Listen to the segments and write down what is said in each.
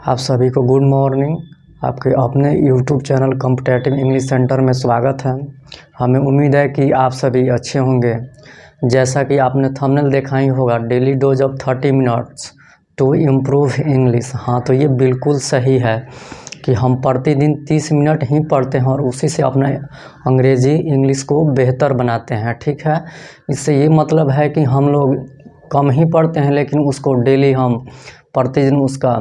आप सभी को गुड मॉर्निंग। आपके अपने YouTube channel competitive English centre में स्वागत है। हमें उम्मीद है कि आप सभी अच्छे होंगे। जैसा कि आपने थंबनेल देखा ही होगा, daily dose of 30 minutes to improve English. हाँ, तो ये बिल्कुल सही है कि हम प्रतिदिन 30 मिनट ही पढ़ते हैं और उसी से अपना अंग्रेज़ी इंग्लिश को बेहतर बनाते हैं। ठीक है, इससे ये मतलब है कि हम लोग कम ही पढ़ते हैं, लेकिन उसको डेली हम प्रतिदिन उसका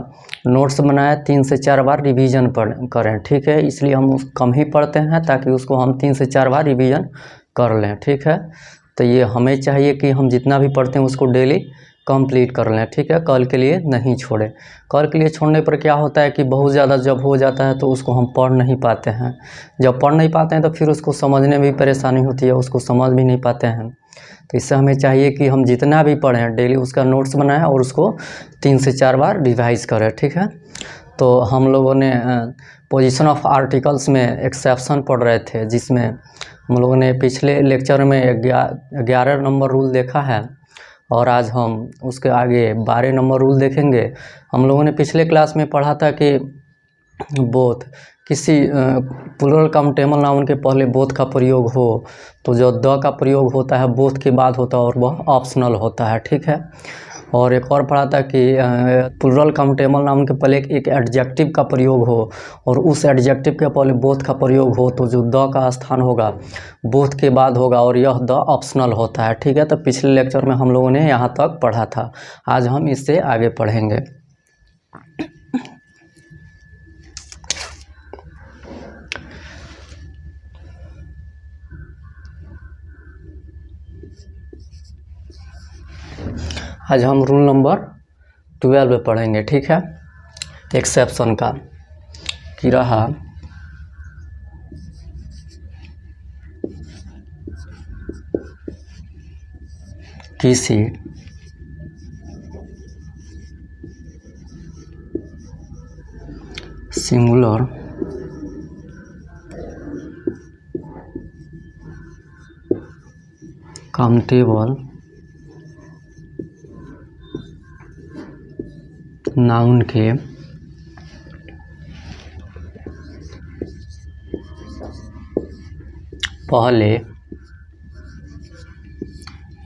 नोट्स बनाए 3 से 4 बार रिवीजन करें। ठीक है, इसलिए हम कम ही पढ़ते हैं ताकि उसको हम 3 से 4 बार रिवीजन कर लें। ठीक है, तो ये हमें चाहिए कि हम जितना भी पढ़ते हैं उसको डेली कंप्लीट कर लें। ठीक है, कल के लिए नहीं छोड़ें। कल के लिए छोड़ने पर क्या होता है कि बहुत ज़्यादा जब हो जाता है तो उसको हम पढ़ नहीं पाते हैं। जब पढ़ नहीं पाते हैं तो फिर उसको समझने में भी परेशानी होती है, उसको समझ भी नहीं पाते हैं। तो इससे हमें चाहिए कि हम जितना भी पढ़ें डेली उसका नोट्स बनाएं और उसको 3 से 4 बार रिवाइज़ करें। ठीक है, तो हम लोगों ने पोजीशन ऑफ आर्टिकल्स में एक्सेप्शन पढ़ रहे थे, जिसमें हम लोगों ने पिछले लेक्चर में 11 नंबर रूल देखा है और आज हम उसके आगे 12 नंबर रूल देखेंगे। हम लोगों ने पिछले क्लास में पढ़ा था कि बोथ किसी प्लूरल काउंटेबल नाउन के पहले बोथ का प्रयोग हो तो जो द का प्रयोग होता है बोथ के बाद होता है और वह ऑप्शनल होता है। ठीक है, और एक और पढ़ा था कि प्लूरल काउंटेबल नाउन के पहले एक एडजेक्टिव का प्रयोग हो और उस एडजेक्टिव के पहले बोथ का प्रयोग हो तो जो द का स्थान होगा बोथ के बाद होगा और यह द ऑप्शनल होता है। ठीक है, तो पिछले लेक्चर में हम लोगों ने यहाँ तक पढ़ा था। आज हम इससे आगे पढ़ेंगे। आज हम रूल नंबर 12 पढ़ेंगे। ठीक है, एक्सेप्शन का कि रहा किसी सिंगुलर काउंटेबल नाउन के पहले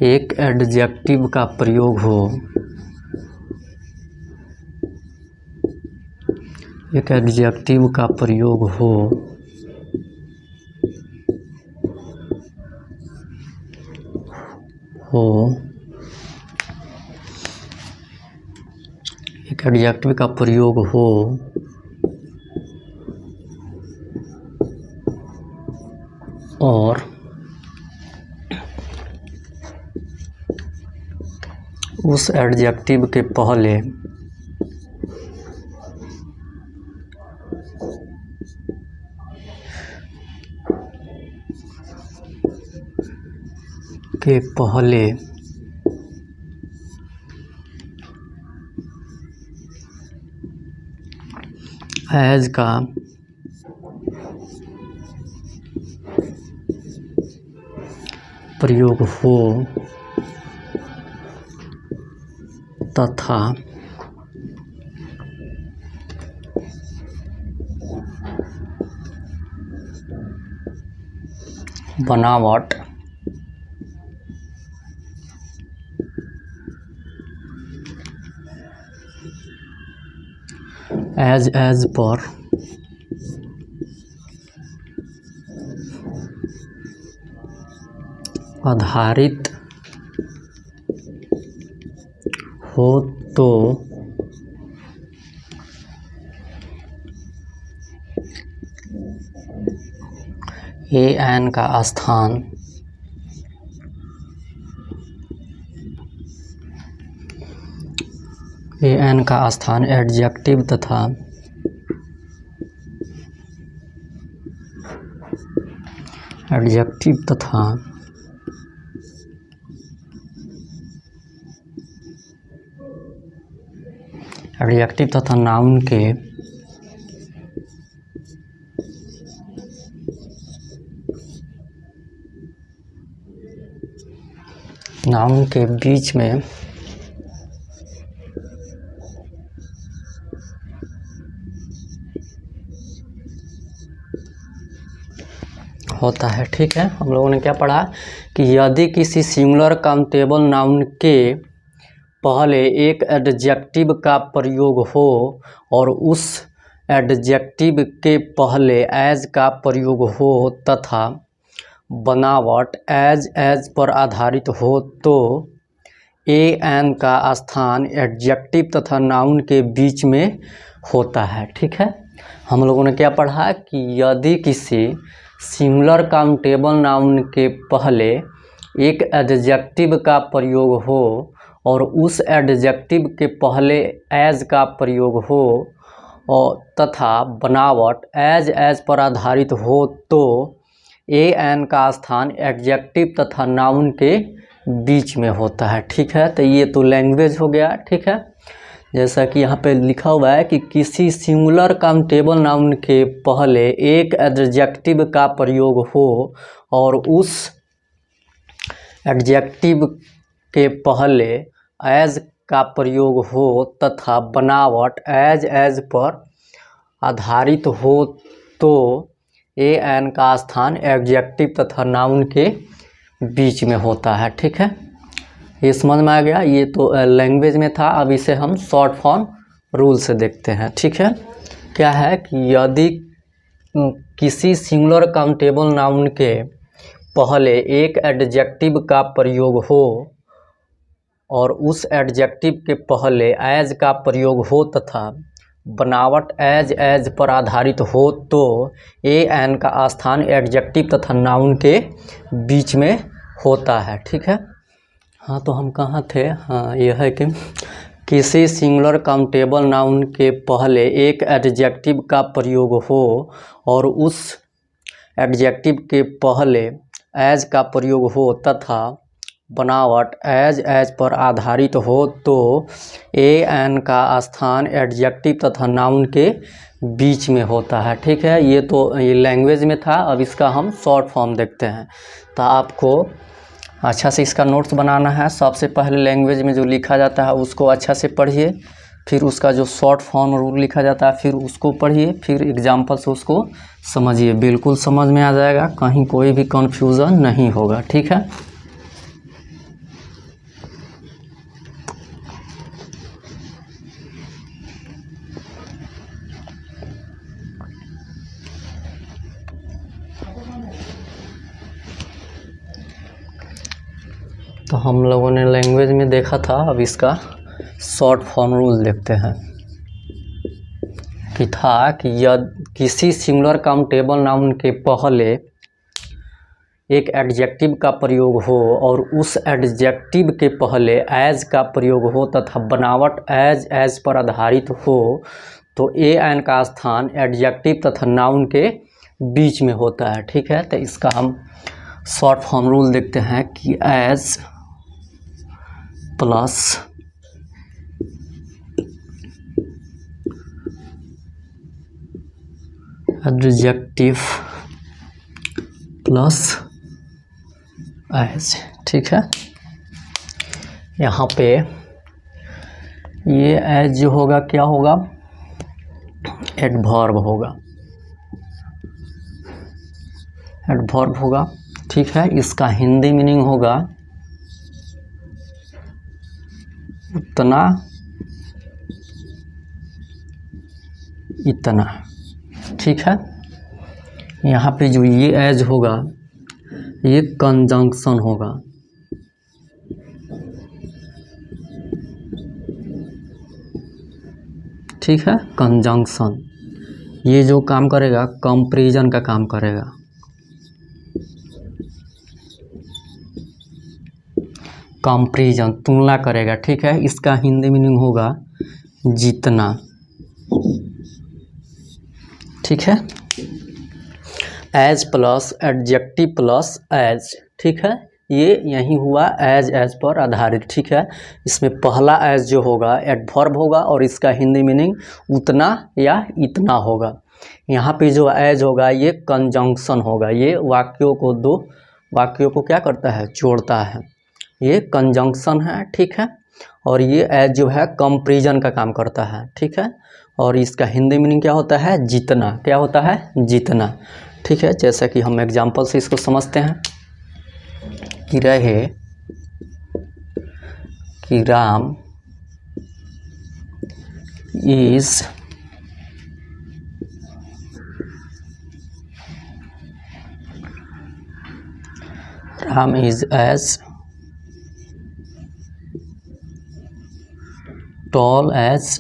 एक एडजेक्टिव का प्रयोग हो, एक एडजेक्टिव का प्रयोग हो एक एडजेक्टिव का प्रयोग हो और उस एडजेक्टिव के पहले एज का प्रयोग हो तथा बनावट एज पर आधारित हो तो एन का स्थान एडजेक्टिव तथा नाउन के नाउन के बीच में होता है। ठीक है, हम लोगों ने क्या पढ़ा कि यदि किसी सिंगुलर काउंटेबल नाउन के पहले एक एडजेक्टिव का प्रयोग हो और उस एडजेक्टिव के पहले एज का प्रयोग हो तथा बनावट एज पर आधारित हो तो एन का स्थान एडजेक्टिव तथा नाउन के बीच में होता है। ठीक है, हम लोगों ने क्या पढ़ा कि यदि किसी सिंगुलर काउंटेबल नाउन के पहले एक एडजेक्टिव का प्रयोग हो और उस एडजेक्टिव के पहले एज का प्रयोग हो और तथा बनावट एज पर आधारित हो तो एन का स्थान एडजेक्टिव तथा नाउन के बीच में होता है। ठीक है, तो ये तो लैंग्वेज हो गया। ठीक है, जैसा कि यहाँ पे लिखा हुआ है कि किसी सिंगुलर काउंटेबल नाउन के पहले एक एडजेक्टिव का प्रयोग हो और उस एडजेक्टिव के पहले एज का प्रयोग हो तथा बनावट एज पर आधारित हो तो एन का स्थान एडजेक्टिव तथा नाउन के बीच में होता है। ठीक है, ये समझ में आ गया। ये तो लैंग्वेज में था, अब इसे हम शॉर्ट फॉर्म रूल से देखते हैं। ठीक है, क्या है कि यदि किसी सिंगुलर काउंटेबल नाउन के पहले एक एडजेक्टिव का प्रयोग हो और उस एडजेक्टिव के पहले एज का प्रयोग हो तथा बनावट एज पर आधारित हो तो एन का स्थान एडजेक्टिव तथा नाउन के बीच में होता है। ठीक है, हाँ तो हम कहाँ थे, हाँ यह है कि किसी सिंगुलर काउंटेबल नाउन के पहले एक एडजेक्टिव का प्रयोग हो और उस एडजेक्टिव के पहले एज का प्रयोग हो तथा बनावट एज पर आधारित हो तो एन का स्थान एडजेक्टिव तथा नाउन के बीच में होता है। ठीक है, ये तो ये लैंग्वेज में था, अब इसका हम शॉर्ट फॉर्म देखते हैं। तो आपको अच्छा से इसका नोट्स बनाना है। सबसे पहले लैंग्वेज में जो लिखा जाता है उसको अच्छा से पढ़िए, फिर उसका जो शॉर्ट फॉर्म रूल लिखा जाता है फिर उसको पढ़िए, फिर एग्जाम्पल से उसको समझिए, बिल्कुल समझ में आ जाएगा, कहीं कोई भी कन्फ्यूज़न नहीं होगा। ठीक है, तो हम लोगों ने लैंग्वेज में देखा था, अब इसका शॉर्ट फॉर्म रूल देखते हैं कि था कि यदि किसी सिंगुलर काउंटेबल नाउन के पहले एक एडजेक्टिव का प्रयोग हो और उस एडजेक्टिव के पहले एज का प्रयोग हो तथा बनावट एज पर आधारित हो तो एन का स्थान एडजेक्टिव तथा नाउन के बीच में होता है। ठीक है, तो इसका हम शॉर्ट फॉर्म रूल देखते हैं कि as plus adjective plus as. ठीक है, यहाँ पे ये एज जो होगा क्या होगा, एडवर्ब होगा, एडवर्ब होगा। ठीक है, इसका हिंदी मीनिंग होगा उतना इतना। ठीक है, यहाँ पे जो ये एज होगा ये कंजंक्शन होगा। ठीक है, कंजंक्शन ये जो काम करेगा कंपैरिजन का काम करेगा। कंपैरिजन तुलना करेगा। ठीक है, इसका हिंदी मीनिंग होगा जितना। ठीक है, as plus adjective plus as. ठीक है, ये यही हुआ एज पर आधारित। ठीक है, इसमें पहला एज जो होगा एडवर्ब होगा और इसका हिंदी मीनिंग उतना या इतना होगा। यहाँ पे जो एज होगा ये कंजंक्शन होगा, ये वाक्यों को दो वाक्यों को क्या करता है, जोड़ता है, ये कंजंक्शन है। ठीक है, और ये एज जो है कंपैरिजन का काम करता है। ठीक है, और इसका हिंदी मीनिंग क्या होता है, जितना। क्या होता है, जितना। ठीक है, जैसा कि हम एग्जाम्पल से इसको समझते हैं कि रहे कि Ram is as tall as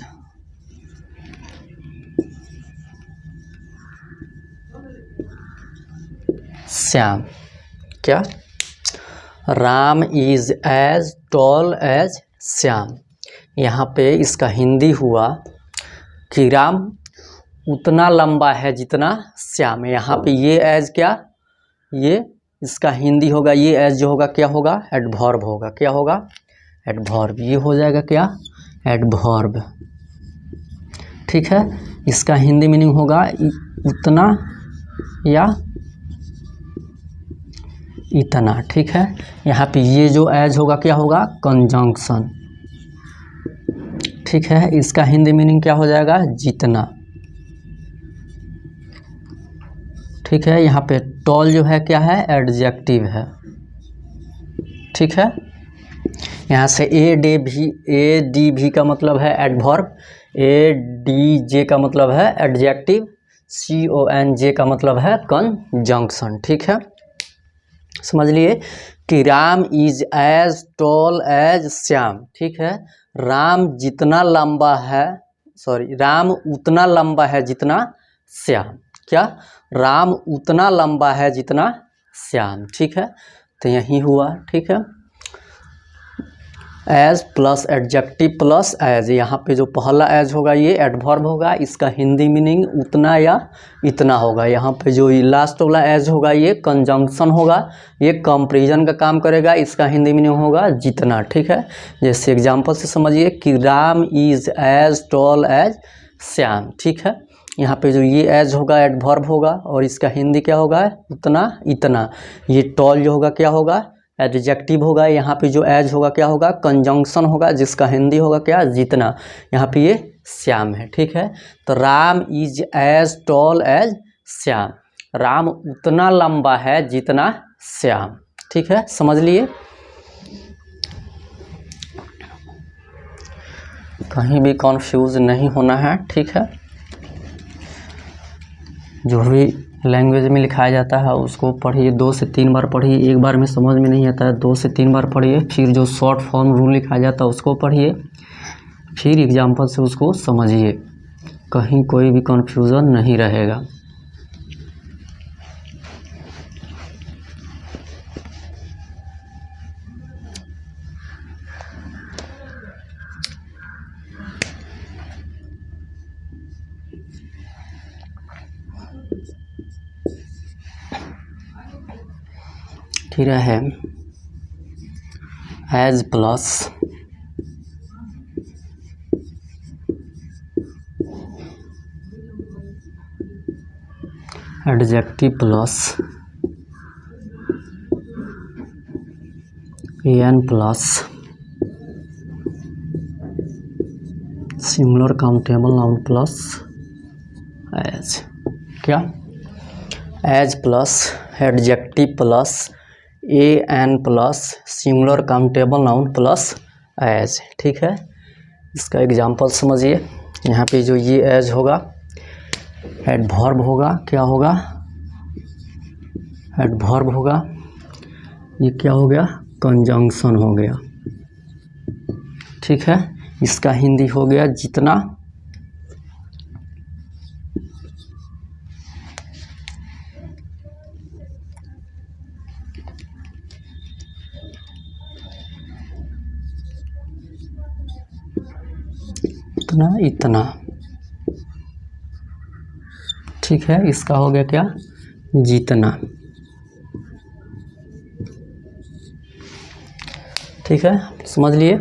Shyam. क्या? Ram is as tall as Shyam. यहाँ पे इसका हिंदी हुआ कि राम उतना लंबा है जितना श्याम। यहाँ पे ये एज क्या, ये इसका हिंदी होगा, ये एज जो होगा क्या होगा, एडवर्ब होगा। क्या होगा? एडवर्ब। ये हो जाएगा क्या, एडवर्ब। ठीक है, इसका हिंदी मीनिंग होगा उतना या इतना। ठीक है, यहाँ पे ये जो एज होगा क्या होगा, कंजंक्शन। ठीक है, इसका हिंदी मीनिंग क्या हो जाएगा, जितना। ठीक है, यहाँ पे टॉल जो है क्या है, एडजेक्टिव है। ठीक है, यहाँ से ए डी भी का मतलब है एडवर्ब, ए डी जे का मतलब है एडजेक्टिव, CONJ का मतलब है कंजंक्शन। ठीक है, समझ लिए कि Ram is as tall as Shyam. ठीक है, राम जितना लंबा है, राम उतना लंबा है जितना श्याम। क्या? राम उतना लंबा है जितना श्याम। ठीक है, तो यही हुआ। ठीक है, as plus adjective plus as, यहाँ पे जो पहला एज होगा ये एडवर्ब होगा, इसका हिंदी मीनिंग उतना या इतना होगा। यहाँ पे जो लास्ट वाला एज होगा ये कंजंक्शन होगा, ये कंपैरिजन का काम करेगा, इसका हिंदी मीनिंग होगा जितना। ठीक है, जैसे एग्जांपल से समझिए कि Ram is as tall as Shyam. ठीक है, यहाँ पे जो ये एज होगा एडवर्ब होगा और इसका हिंदी क्या होगा, उतना इतना। ये टॉल जो होगा क्या होगा, एडजेक्टिव होगा। यहाँ पे जो एज होगा क्या होगा, कंजंक्शन होगा, जिसका हिंदी होगा क्या, जितना। यहाँ पे ये श्याम है। ठीक है, तो Ram is as tall as Shyam. Ram उतना लंबा है जितना श्याम। ठीक है, समझ लिए। कहीं भी कंफ्यूज नहीं होना है। ठीक है, जो भी लैंग्वेज में लिखाया जाता है उसको पढ़िए, 2 से 3 बार पढ़िए। एक बार में समझ में नहीं आता है, 2 से 3 बार पढ़िए। फिर जो शॉर्ट फॉर्म रूल लिखाया जाता है उसको पढ़िए, फिर एग्जाम्पल से उसको समझिए, कहीं कोई भी कन्फ्यूज़न नहीं रहेगा। फिर है as plus adjective plus an plus singular countable noun plus as. क्या? As plus adjective plus an plus singular countable noun plus as. ठीक है, इसका एग्जांपल समझिए। यहाँ पे जो ये एज होगा एडवर्ब होगा। क्या होगा? एडवर्ब होगा। ये क्या हो गया? कंजंक्शन हो गया। ठीक है, इसका हिंदी हो गया जितना। इतना इतना। ठीक है, इसका हो गया क्या? जितना। ठीक है, समझ लिए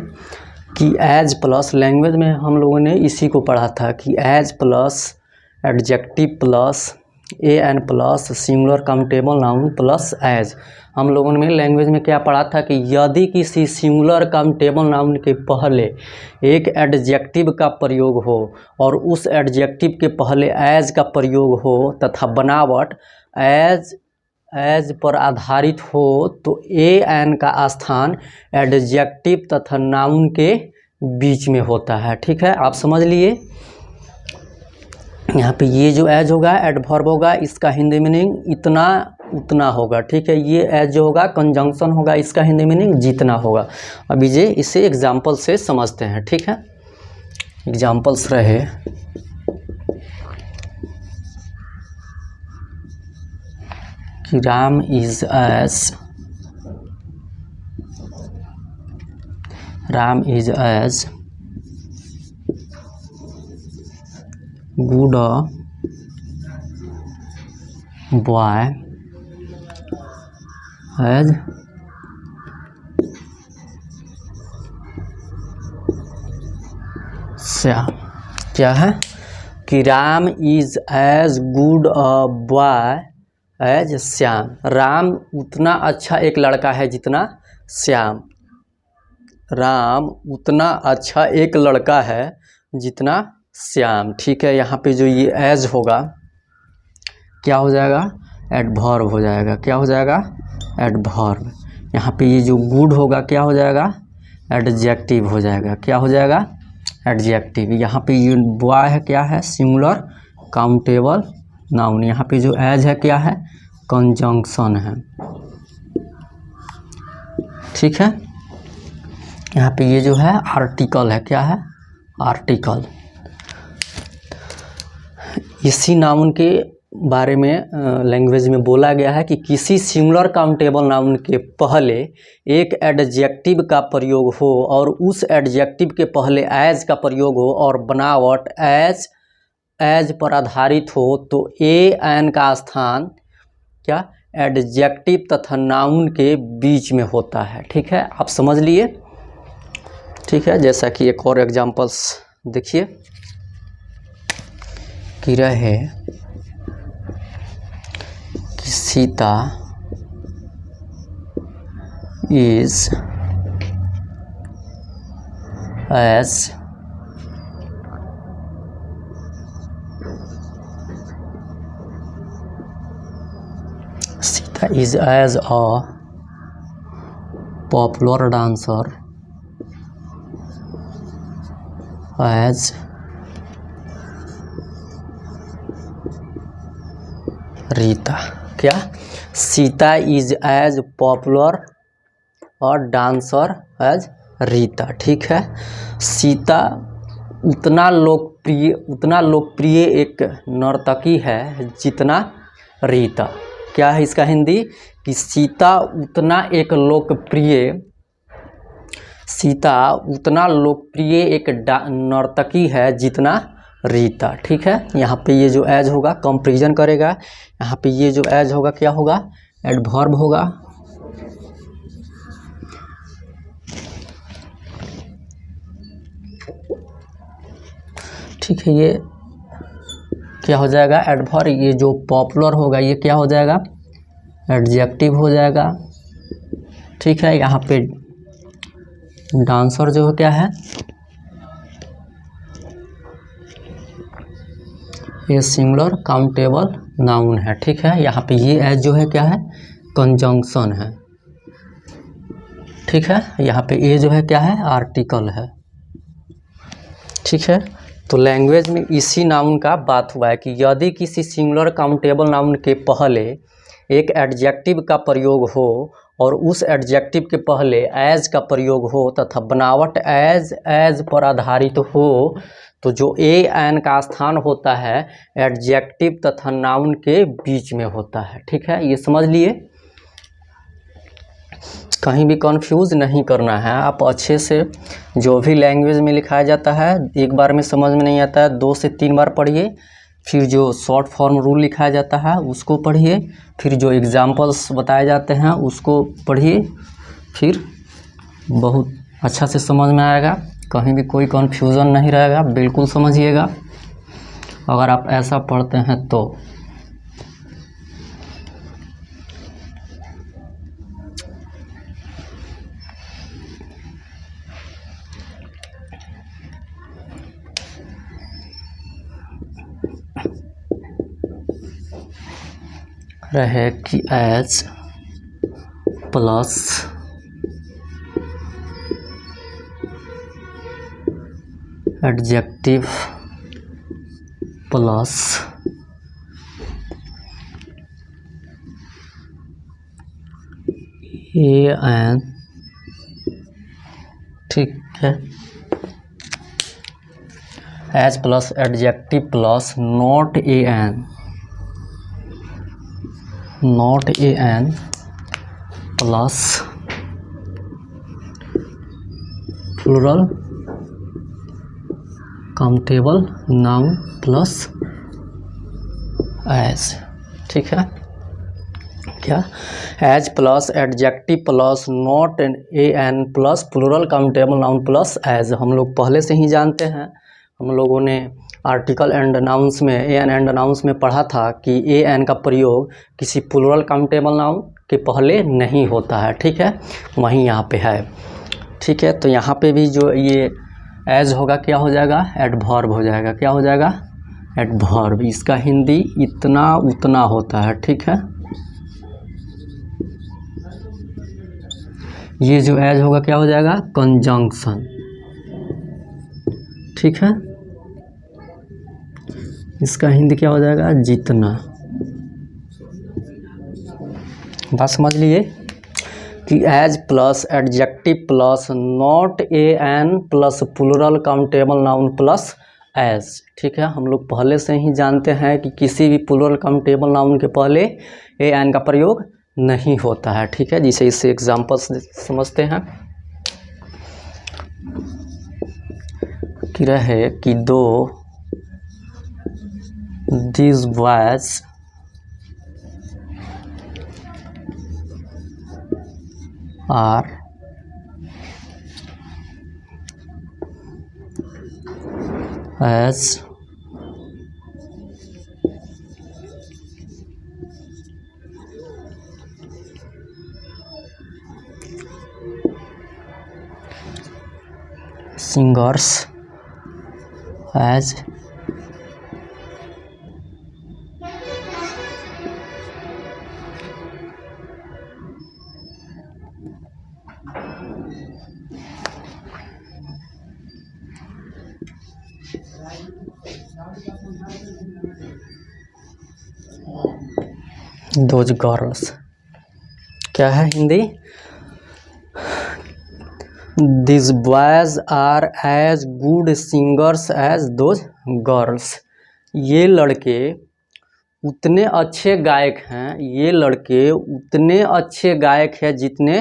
कि एज प्लस, लैंग्वेज में हम लोगों ने इसी को पढ़ा था कि as plus adjective plus a an plus singular countable noun plus as. हम लोगों ने लैंग्वेज में क्या पढ़ा था कि यदि किसी सिंगुलर काउंटेबल नाउन के पहले एक एडजेक्टिव का प्रयोग हो और उस एडजेक्टिव के पहले एज का प्रयोग हो तथा बनावट एज पर आधारित हो तो ए एन का स्थान एडजेक्टिव तथा नाउन के बीच में होता है। ठीक है, आप समझ लिए। यहाँ पे ये जो एज होगा एडवर्ब होगा, इसका हिंदी मीनिंग इतना उतना होगा। ठीक है, ये एज जो होगा कंजंक्शन होगा, इसका हिंदी मीनिंग जितना होगा। अभी ये इसे एग्जाम्पल से समझते हैं। ठीक है, एग्जाम्पल्स रहे कि Ram is as good boy as Shyam. क्या है कि Ram is as good a boy as Shyam. Ram उतना अच्छा एक लड़का है जितना श्याम। राम उतना अच्छा एक लड़का है जितना श्याम। ठीक है, यहाँ पे जो ये एज होगा क्या हो जाएगा, एडवर्ब हो जाएगा। क्या हो जाएगा, एडवर्ब। यहाँ पे ये जो गुड होगा क्या हो जाएगा, एडजेक्टिव हो जाएगा। क्या हो जाएगा, एडजेक्टिव। यहाँ पे ये बॉय है क्या है, सिंगुलर काउंटेबल नाउन। यहाँ पे जो एज है क्या है, कंजंक्शन है। ठीक है, यहाँ पे ये जो है आर्टिकल है। क्या है, आर्टिकल। इसी नाउन के बारे में लैंग्वेज में बोला गया है कि किसी सिंगुलर काउंटेबल नाउन के पहले एक एडजेक्टिव का प्रयोग हो और उस एडजेक्टिव के पहले एज का प्रयोग हो और बनावट एज पर आधारित हो तो ए एन का स्थान क्या, एडजेक्टिव तथा नाउन के बीच में होता है। ठीक है, आप समझ लिए। ठीक है, जैसा कि एक और एग्जांपल्स देखिए कि रहे कि Sita is as a popular dancer as Rita. क्या, सीता इज एज पॉपुलर और डांसर एज रीता। ठीक है, सीता उतना लोकप्रिय एक नर्तकी है जितना रीता। क्या है इसका हिंदी कि सीता उतना लोकप्रिय एक नर्तकी है जितना रीता। ठीक है, यहाँ पे ये जो एज होगा कंपैरिजन करेगा। यहाँ पे ये जो एज होगा क्या होगा, एडवर्ब होगा। ठीक है, ये क्या हो जाएगा, एडवर्ब। ये जो पॉपुलर होगा ये क्या हो जाएगा, एडजेक्टिव हो जाएगा। ठीक है, यहाँ पे डांसर जो है क्या है, ये सिंगुलर काउंटेबल नाउन है। ठीक है, यहाँ पे ये एज जो है क्या है, कंजंक्शन है। ठीक है, यहाँ पे ये जो है क्या है, आर्टिकल है। ठीक है, तो लैंग्वेज में इसी नाउन का बात हुआ है कि यदि किसी सिंगुलर काउंटेबल नाउन के पहले एक एडजेक्टिव का प्रयोग हो और उस एडजेक्टिव के पहले एज का प्रयोग हो तथा बनावट एज पर आधारित हो तो जो ए एन का स्थान होता है एडजेक्टिव तथा नाउन के बीच में होता है। ठीक है, ये समझ लिए। कहीं भी कंफ्यूज नहीं करना है। आप अच्छे से जो भी लैंग्वेज में लिखाया जाता है एक बार में समझ में नहीं आता है, 2 से 3 बार पढ़िए। फिर जो शॉर्ट फॉर्म रूल लिखाया जाता है उसको पढ़िए। फिर जो एग्जाम्पल्स बताए जाते हैं उसको पढ़िए। फिर बहुत अच्छा से समझ में आएगा, कहीं भी कोई कन्फ्यूज़न नहीं रहेगा। बिल्कुल समझिएगा अगर आप ऐसा पढ़ते हैं तो। रहे कि as plus adjective plus an, ठीक है, as plus adjective plus not an, not an plus plural countable noun plus as, ठीक है, क्या, as plus adjective plus not an plus plural countable noun plus as. हम लोग पहले से ही जानते हैं, हम लोगों ने आर्टिकल एंड नाउन्स में एन एंड नाउन्स में पढ़ा था कि एन का प्रयोग किसी प्लूरल काउंटेबल नाउन के पहले नहीं होता है, ठीक है, वहीं यहाँ पे है, ठीक है। तो यहाँ पे भी जो ये एज होगा क्या हो जाएगा, एडवर्ब हो जाएगा, क्या हो जाएगा, एडवर्ब। इसका हिंदी इतना उतना होता है, ठीक है। ये जो एज होगा क्या हो जाएगा, कंजंक्शन, ठीक है। इसका हिंदी क्या हो जाएगा, जितना। बात समझ लिए कि as plus adjective plus not an plus plural countable noun plus as, ठीक है। हम लोग पहले से ही जानते हैं कि किसी भी प्लूरल काउंटेबल नाउन के पहले एन का प्रयोग नहीं होता है, ठीक है। जिसे इससे एग्जाम्पल्स समझते हैं कि रहे कि दो these boys are as singers as those girls, क्या है Hindi, these boys are as good singers as those girls। ये लड़के उतने अच्छे गायक हैं, ये लड़के उतने अच्छे गायक हैं जितने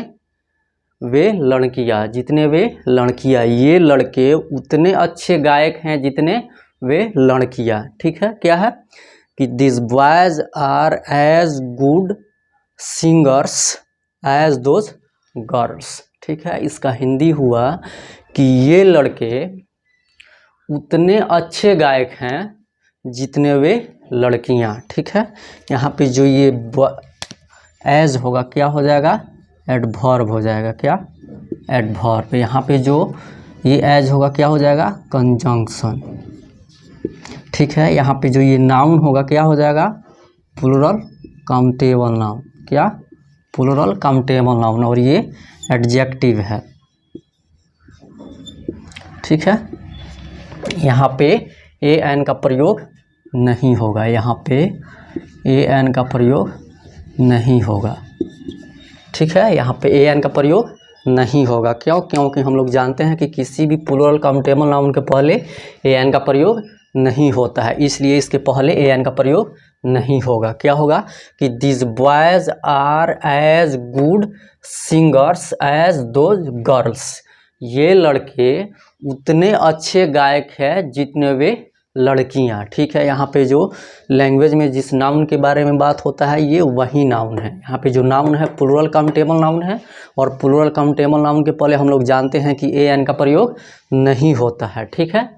वे लड़कियां, जितने वे लड़कियां। ये लड़के उतने अच्छे गायक हैं जितने वे लड़कियां, ठीक है। क्या है कि this boys are as good singers as those girls, ठीक है। इसका हिंदी हुआ कि ये लड़के उतने अच्छे गायक हैं जितने वे लड़कियां, ठीक है। यहाँ पे जो ये एज होगा क्या हो जाएगा, एडवर्ब हो जाएगा, क्या, एडवर्ब। यहाँ पे जो ये एज होगा क्या हो जाएगा, कंजंक्शन, ठीक है। यहाँ पे जो ये नाउन होगा क्या हो जाएगा, प्लूरल काउंटेबल नाउन, क्या, प्लूरल काउंटेबल नाउन। और ये एडजेक्टिव है, ठीक है। यहाँ पे ए एन का प्रयोग नहीं होगा, यहाँ पे ए एन का प्रयोग नहीं होगा, ठीक है। यहाँ पे ए एन का प्रयोग नहीं होगा, क्यों, क्योंकि हम लोग जानते हैं कि किसी भी प्लूरल काउंटेबल नाउन के पहले ए एन का प्रयोग नहीं होता है, इसलिए इसके पहले ए एन का प्रयोग नहीं होगा। क्या होगा कि this boys are as good singers as those girls. ये लड़के उतने अच्छे गायक हैं जितने वे लड़कियां, ठीक है। यहाँ पे जो लैंग्वेज में जिस नाउन के बारे में बात होता है ये वही नाउन है। यहाँ पे जो नाउन है प्लूरल काउंटेबल नाउन है, और प्लूरल काउंटेबल नाउन के पहले हम लोग जानते हैं कि ए एन का प्रयोग नहीं होता है, ठीक है।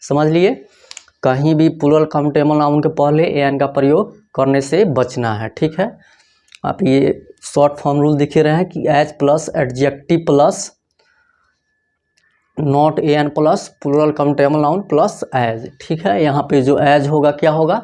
समझ लिए, कहीं भी प्लूरल काउंटेबल नाउन के पहले ए एन का प्रयोग करने से बचना है, ठीक है। आप ये शॉर्ट फॉर्म रूल दिखे रहे हैं कि as plus adjective plus not a an plus plural countable noun plus as, ठीक है। यहाँ पे जो एज होगा क्या होगा,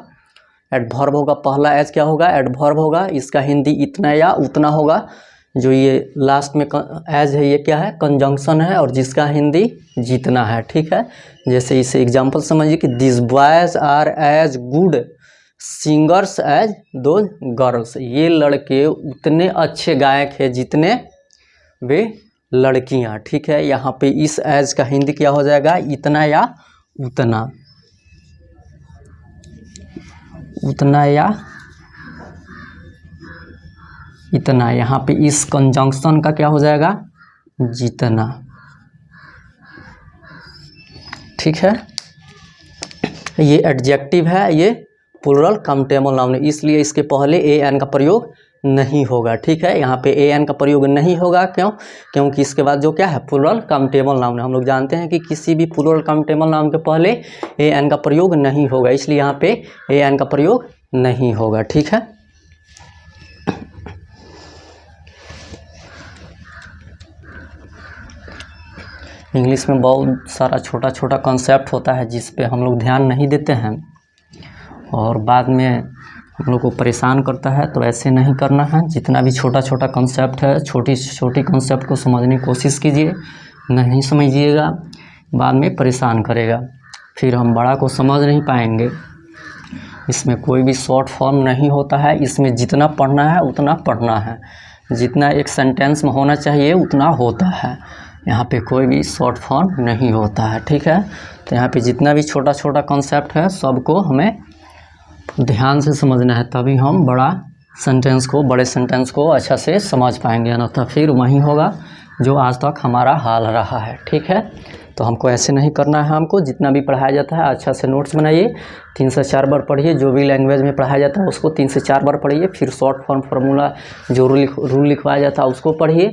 एडवर्ब होगा, पहला एज क्या होगा, एडवर्ब होगा, इसका हिंदी इतना या उतना होगा। जो ये लास्ट में एज है ये क्या है, कंजंक्शन है, और जिसका हिंदी जितना है, ठीक है। जैसे इसे एग्जांपल समझिए कि this boys are as good singers as those girls, ये लड़के उतने अच्छे गायक हैं जितने वे लड़कियां, ठीक है। यहाँ पे इस एज का हिंदी क्या हो जाएगा, इतना या उतना, उतना या इतना। यहाँ पे इस कंजंक्शन का क्या हो जाएगा, जितना, ठीक है। ये एडजेक्टिव है, ये प्लूरल काउंटेबल नाउन है, इसलिए इसके पहले ए एन का प्रयोग नहीं होगा, ठीक है। यहाँ पे ए एन का प्रयोग नहीं होगा, क्यों, क्योंकि इसके बाद जो क्या है, प्लूरल काउंटेबल नाउन है। हम लोग जानते हैं कि किसी भी प्लूरल काउंटेबल नाउन के पहले ए एन का प्रयोग नहीं होगा, इसलिए यहाँ पे ए एन का प्रयोग नहीं होगा, ठीक है। इंग्लिश में बहुत सारा छोटा छोटा कॉन्सेप्ट होता है जिस पे हम लोग ध्यान नहीं देते हैं और बाद में हम लोग को परेशान करता है, तो ऐसे नहीं करना है। जितना भी छोटा छोटा कॉन्सेप्ट है, छोटी छोटी कॉन्सेप्ट को समझने की कोशिश कीजिए, नहीं समझिएगा बाद में परेशान करेगा, फिर हम बड़ा को समझ नहीं पाएंगे। इसमें कोई भी शॉर्ट फॉर्म नहीं होता है, इसमें जितना पढ़ना है उतना पढ़ना है, जितना एक सेंटेंस में होना चाहिए उतना होता है। यहाँ पे कोई भी शॉर्ट फॉर्म नहीं होता है, ठीक है। तो यहाँ पे जितना भी छोटा छोटा कॉन्सेप्ट है सबको हमें ध्यान से समझना है, तभी हम बड़ा सेंटेंस को, बड़े सेंटेंस को अच्छा से समझ पाएंगे, ना तो फिर वही होगा जो आज तक हमारा हाल रहा है, ठीक है। तो हमको ऐसे नहीं करना है, हमको जितना भी पढ़ाया जाता है अच्छा से नोट्स बनाइए, 3 से 4 बार पढ़िए, जो भी लैंग्वेज में पढ़ाया जाता है उसको 3 से 4 बार पढ़िए, फिर शॉर्ट फॉर्म फार्मूला जो रूल लिखवाया जाता है उसको पढ़िए,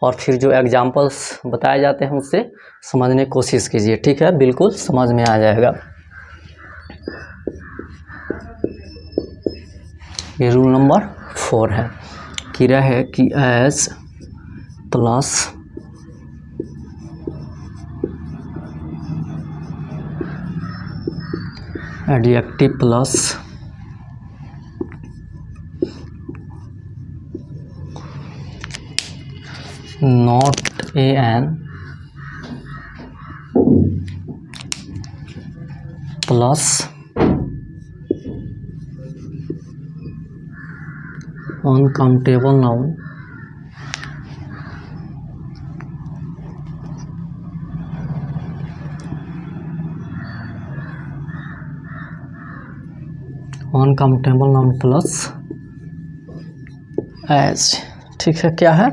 और फिर जो एग्जाम्पल्स बताए जाते हैं उससे समझने की कोशिश कीजिए, ठीक है। बिल्कुल समझ में आ जाएगा। ये रूल नंबर 4 है कि रहे कि as plus adjective plus not a an plus uncountable noun uncountable noun plus as, ठीक है। क्या है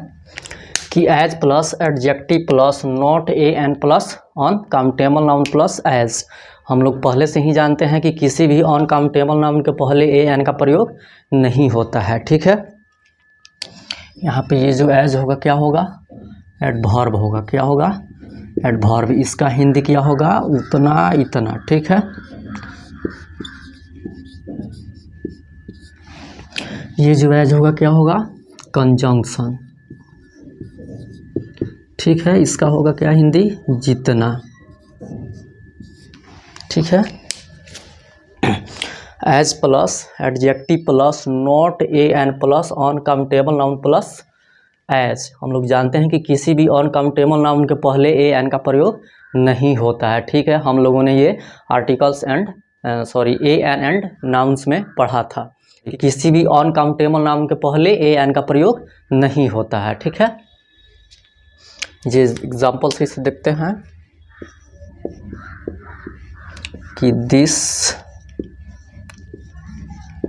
कि as plus adjective plus not a an plus uncountable noun plus as. हम लोग पहले से ही जानते हैं कि किसी भी अनकाउंटेबल नाउन के पहले ए एन का प्रयोग नहीं होता है, ठीक है। यहाँ पे ये जो एज होगा क्या होगा, एडवर्ब होगा, क्या होगा, एडवर्ब। इसका हिंदी क्या होगा, उतना इतना, ठीक है। ये जो एज होगा क्या होगा, कंजंक्शन, ठीक है। इसका होगा क्या हिंदी, जितना, ठीक है। As plus adjective plus not a an plus uncountable noun plus as. हम लोग जानते हैं कि किसी भी अनकाउंटेबल नाउन के पहले ए एन का प्रयोग नहीं होता है, ठीक है। हम लोगों ने ये articles and a an and nouns में पढ़ा था कि किसी भी अनकाउंटेबल नाउन के पहले ए एन का प्रयोग नहीं होता है, ठीक है। ये एग्जाम्पल से इसे देखते हैं कि this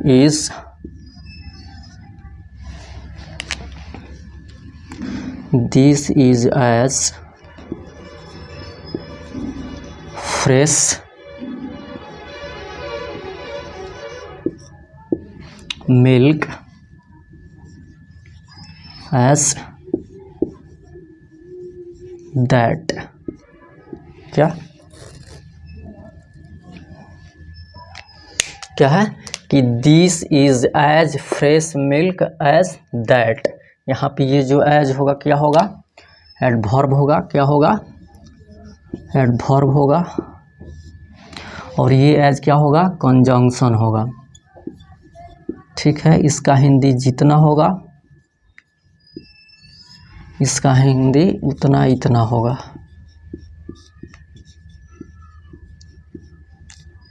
is as fresh milk as that. क्या है कि this is as fresh milk as that. यहाँ पे ये जो एज होगा क्या होगा, एडवर्ब होगा, क्या होगा, एडवर्ब होगा, और ये एज क्या होगा, कंजंक्शन होगा, ठीक है। इसका हिंदी जितना होगा, इसका हिंदी उतना इतना होगा।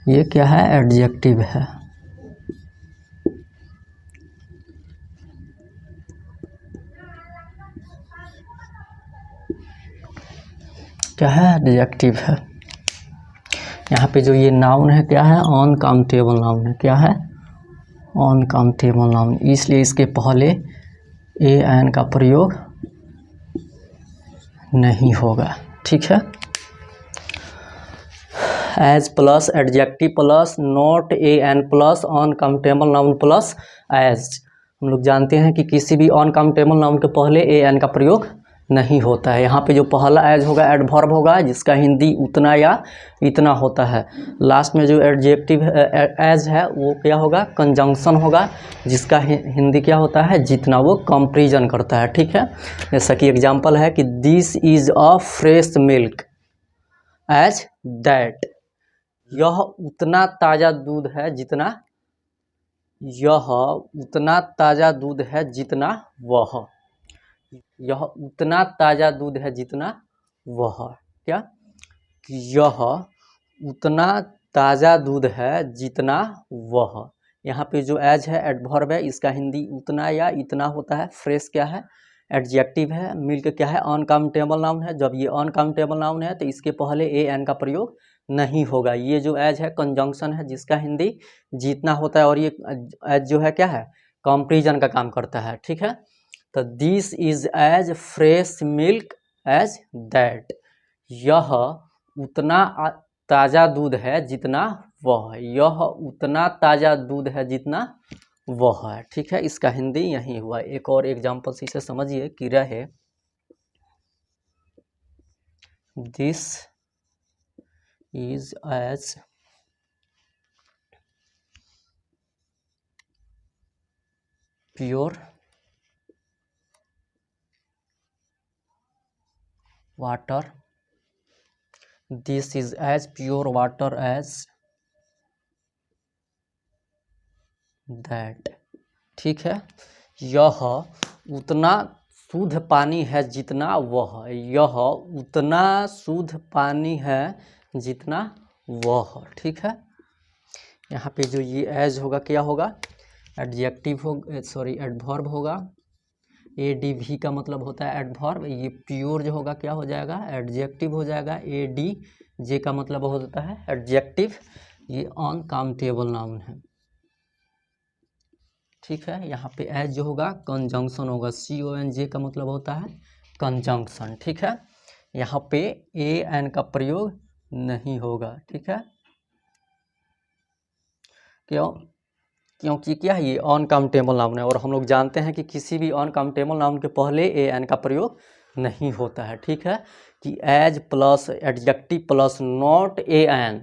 ये क्या है? एडजेक्टिव है। क्या है? एडजेक्टिव है। यहाँ पे जो ये नाउन है क्या है? अनकाउंटेबल नाउन है। क्या है? अनकाउंटेबल नाउन, इसलिए इसके पहले ए एन का प्रयोग नहीं होगा। ठीक है। As plus adjective plus not a an plus uncountable noun plus as. हम लोग जानते हैं कि किसी भी अनकाउंटेबल नाउन के पहले ए एन का प्रयोग नहीं होता है। यहाँ पे जो पहला एज होगा एडवर्ब होगा, जिसका हिंदी उतना या इतना होता है। लास्ट में जो एडजेक्टिव एज है वो क्या होगा? कंजंक्शन होगा, जिसका हिंदी क्या होता है? जितना। वो कंपैरिजन करता है। ठीक है। जैसा कि एग्जांपल है कि this is a fresh milk as that. यह उतना ताज़ा दूध है जितना, यह उतना ताज़ा दूध है जितना वह, यह उतना ताज़ा दूध है जितना वह। क्या? यह उतना ताज़ा दूध है जितना वह। यहाँ पे जो एज है एडवर्ब है, इसका हिंदी उतना या इतना होता है। फ्रेश क्या है? एडजेक्टिव है। मिल्क क्या है? अनकाउंटेबल नाउन है। जब ये अनकाउंटेबल नाउन है तो इसके पहले ए एन का प्रयोग नहीं होगा। ये जो एज है कंजंक्शन है, जिसका हिंदी जितना होता है, और ये एज जो है क्या है? कंपैरिजन का काम करता है। ठीक है। तो this is as fresh milk as that. यह उतना ताज़ा दूध है जितना वह, यह उतना ताज़ा दूध है जितना वह है। ठीक है। इसका हिंदी यही हुआ। एक और एग्जाम्पल से इसे समझिए कि रहे this is as pure water, this is as pure water as that. ठीक है। यह उतना शुद्ध पानी है जितना वह, यह उतना शुद्ध पानी है जितना वह। ठीक है। यहाँ पे जो ये एज होगा क्या होगा? एडजेक्टिव हो, सॉरी एडवर्ब होगा। ए डी भी का मतलब होता है एडवर्ब। ये प्योर जो होगा क्या हो जाएगा? एडजेक्टिव हो जाएगा। ए डी जे का मतलब होता है एडजेक्टिव। ये अनकाउंटेबल नाउन है। ठीक है। यहाँ पे एज जो होगा कंजंक्शन होगा। सी ओ एन जे का मतलब होता है कंजंक्शन। ठीक है। यहाँ पे ए एन का प्रयोग नहीं होगा। ठीक है। क्यों? क्योंकि क्या है? ये अनकाउंटेबल नाउन है, और हम लोग जानते हैं कि किसी भी अनकाउंटेबल नाउन के पहले ए एन का प्रयोग नहीं होता है। ठीक है। कि as plus adjective plus not a an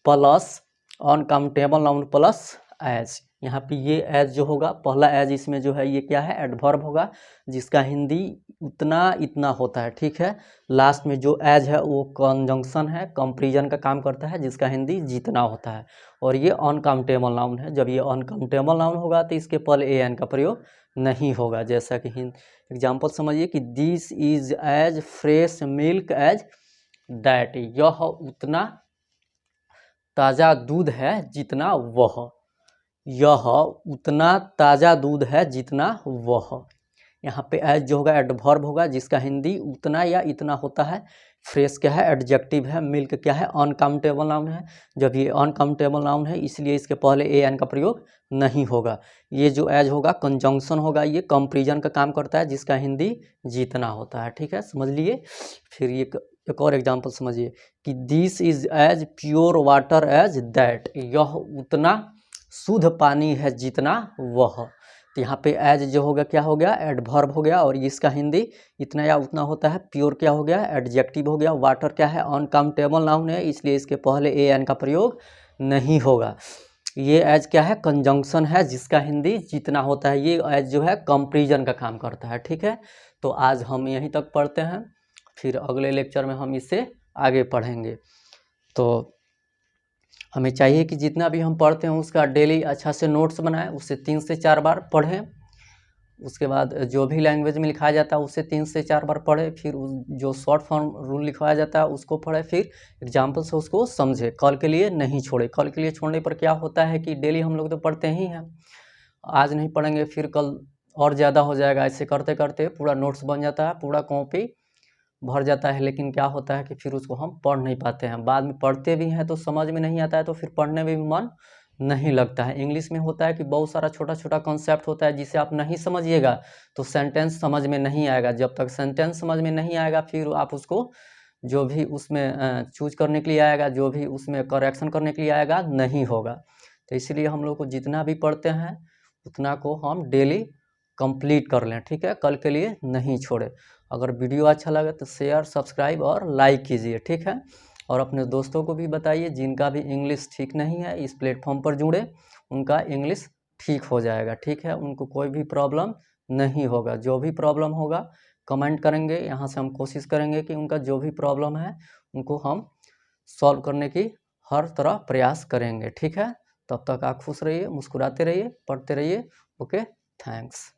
plus uncountable noun plus as. यहाँ पे ये एज जो होगा, पहला एज इसमें जो है ये क्या है? एडवर्ब होगा, जिसका हिंदी उतना इतना होता है। ठीक है। लास्ट में जो एज है वो कंजंक्शन है, कंपैरिजन का काम करता है, जिसका हिंदी जितना होता है। और ये अनकाउंटेबल नाउन है। जब ये अनकाउंटेबल नाउन होगा तो इसके पहले ए एन का प्रयोग नहीं होगा। जैसा कि एग्जाम्पल समझिए कि this is as fresh milk as that. यह उतना ताज़ा दूध है जितना वह, यह उतना ताज़ा दूध है जितना वह। यहाँ पे एज जो होगा एडवर्ब होगा, जिसका हिंदी उतना या इतना होता है। फ्रेश क्या है? एडजेक्टिव है। मिल्क क्या है? अनकाउंटेबल नाउन है। जब ये अनकाउंटेबल नाउन है, इसलिए इसके पहले ए एन का प्रयोग नहीं होगा। ये जो एज होगा कंजंक्शन होगा, ये कंपैरिजन का काम करता है, जिसका हिंदी जितना होता है। ठीक है। समझ लिए। फिर ये एक और एग्जाम्पल समझिए कि this is as pure water as that. यह उतना शुद्ध पानी है जितना वह। तो यहाँ पे एज जो होगा क्या हो गया? एडवर्ब हो गया, और इसका हिंदी इतना या उतना होता है। प्योर क्या हो गया? एडजेक्टिव हो गया। वाटर क्या है? अनकाउंटेबल नाउन है, इसलिए इसके पहले ए एन का प्रयोग नहीं होगा। ये एज क्या है? कंजंक्शन है, जिसका हिंदी जितना होता है। ये एज जो है कंपैरिजन का काम करता है। ठीक है। तो आज हम यहीं तक पढ़ते हैं, फिर अगले लेक्चर में हम इससे आगे पढ़ेंगे। तो हमें चाहिए कि जितना भी हम पढ़ते हैं उसका डेली अच्छा से नोट्स बनाएं, उससे 3 से 4 बार पढ़ें। उसके बाद जो भी लैंग्वेज में लिखाया जाता है उससे 3 से 4 बार पढ़े, फिर जो शॉर्ट फॉर्म रूल लिखवाया जाता है उसको पढ़े, फिर एग्जाम्पल से उसको समझे, कल के लिए नहीं छोड़े। कल के लिए छोड़ने पर क्या होता है कि डेली हम लोग तो पढ़ते ही हैं, आज नहीं पढ़ेंगे फिर कल और ज़्यादा हो जाएगा। ऐसे करते करते पूरा नोट्स बन जाता है, पूरा कॉपी भर जाता है, लेकिन क्या होता है कि फिर उसको हम पढ़ नहीं पाते हैं। बाद में पढ़ते भी हैं तो समझ में नहीं आता है, तो फिर पढ़ने में भी मन नहीं लगता है। इंग्लिश में होता है कि बहुत सारा छोटा छोटा कॉन्सेप्ट होता है, जिसे आप नहीं समझिएगा तो सेंटेंस समझ में नहीं आएगा। जब तक सेंटेंस समझ में नहीं आएगा फिर आप उसको जो भी उसमें चूज करने के लिए आएगा, जो भी उसमें करेक्शन करने के लिए आएगा, नहीं होगा। तो इसलिए हम लोग को जितना भी पढ़ते हैं उतना को हम डेली कंप्लीट कर लें, ठीक है, कल के लिए नहीं छोड़े। अगर वीडियो अच्छा लगे तो शेयर, सब्सक्राइब और लाइक कीजिए, ठीक है। और अपने दोस्तों को भी बताइए, जिनका भी इंग्लिश ठीक नहीं है इस प्लेटफॉर्म पर जुड़े, उनका इंग्लिश ठीक हो जाएगा, ठीक है, उनको कोई भी प्रॉब्लम नहीं होगा। जो भी प्रॉब्लम होगा कमेंट करेंगे, यहाँ से हम कोशिश करेंगे कि उनका जो भी प्रॉब्लम है उनको हम सॉल्व करने की हर तरह प्रयास करेंगे, ठीक है। तब तक आप खुश रहिए, मुस्कुराते रहिए, पढ़ते रहिए। Okay, thanks.